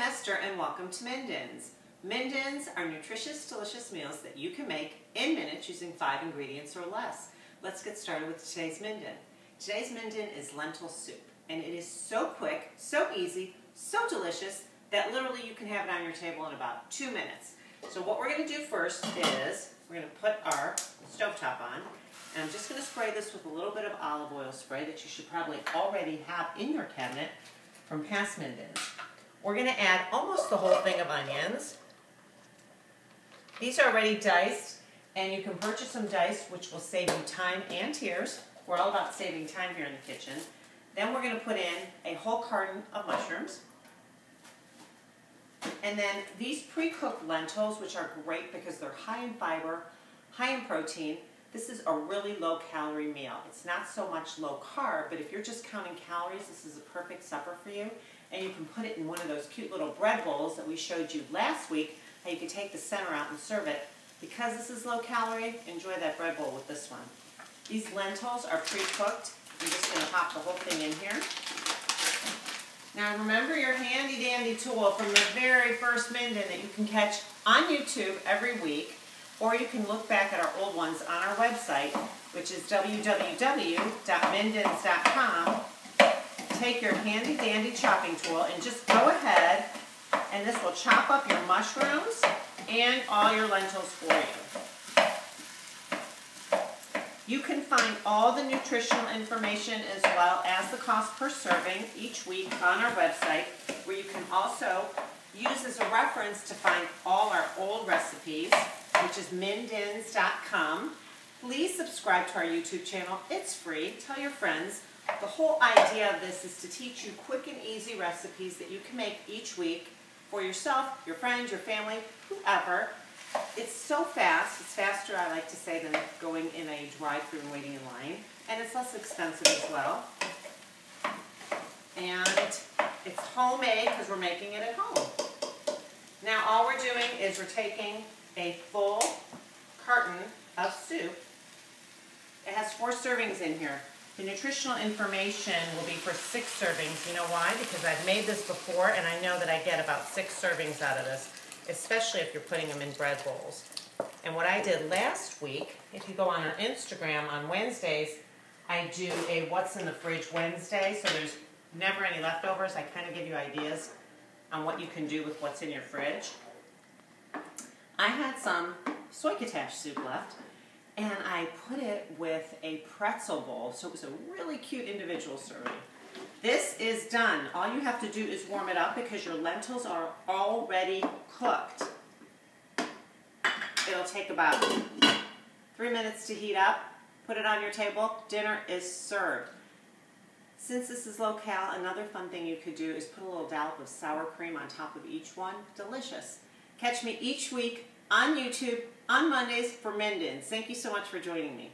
Esther and welcome to Minden's. Minden's are nutritious, delicious meals that you can make in minutes using 5 ingredients or less. Let's get started with today's Minden. Today's Minden is lentil soup, and it is so quick, so easy, so delicious that literally you can have it on your table in about 2 minutes. So what we're going to do first is we're going to put our stovetop on, and I'm just going to spray this with a little bit of olive oil spray that you should probably already have in your cabinet from past Minden's. We're going to add almost the whole thing of onions. These are already diced, and you can purchase some diced, which will save you time and tears. We're all about saving time here in the kitchen. Then we're going to put in a whole carton of mushrooms. And then these pre-cooked lentils, which are great because they're high in fiber, high in protein. This is a really low-calorie meal. It's not so much low-carb, but if you're just counting calories, this is a perfect supper for you. And you can put it in one of those cute little bread bowls that we showed you last week, how you can take the center out and serve it. Because this is low-calorie, enjoy that bread bowl with this one. These lentils are pre-cooked. I'm just going to pop the whole thing in here. Now remember your handy-dandy tool from the very first Minden that you can catch on YouTube every week, or you can look back at our old ones on our website, which is www.mindens.com. Take your handy-dandy chopping tool and just go ahead, and this will chop up your mushrooms and all your lentils for you. You can find all the nutritional information as well as the cost per serving each week on our website, where you can also use as a reference to find all our old recipes, which is mindens.com. Please subscribe to our YouTube channel. It's free. Tell your friends. The whole idea of this is to teach you quick and easy recipes that you can make each week for yourself, your friends, your family, whoever. It's so fast. It's faster, I like to say, than going in a drive-thru and waiting in line. And it's less expensive as well. And it's homemade because we're making it at home. Now all we're doing is we're taking a full carton of soup. It has 4 servings in here. The nutritional information will be for 6 servings. You know why? Because I've made this before, and I know that I get about 6 servings out of this, especially if you're putting them in bread bowls. And what I did last week, if you go on our Instagram on Wednesdays, I do a What's in the Fridge Wednesday, so there's never any leftovers. I kind of give you ideas on what you can do with what's in your fridge. I had some succotash soup left, and I put it with a pretzel bowl, so it was a really cute individual serving. This is done. All you have to do is warm it up because your lentils are already cooked. It'll take about 3 minutes to heat up. Put it on your table. Dinner is served. Since this is low-cal, another fun thing you could do is put a little dollop of sour cream on top of each one. Delicious. Catch me each week on YouTube on Mondays for Minden's. Thank you so much for joining me.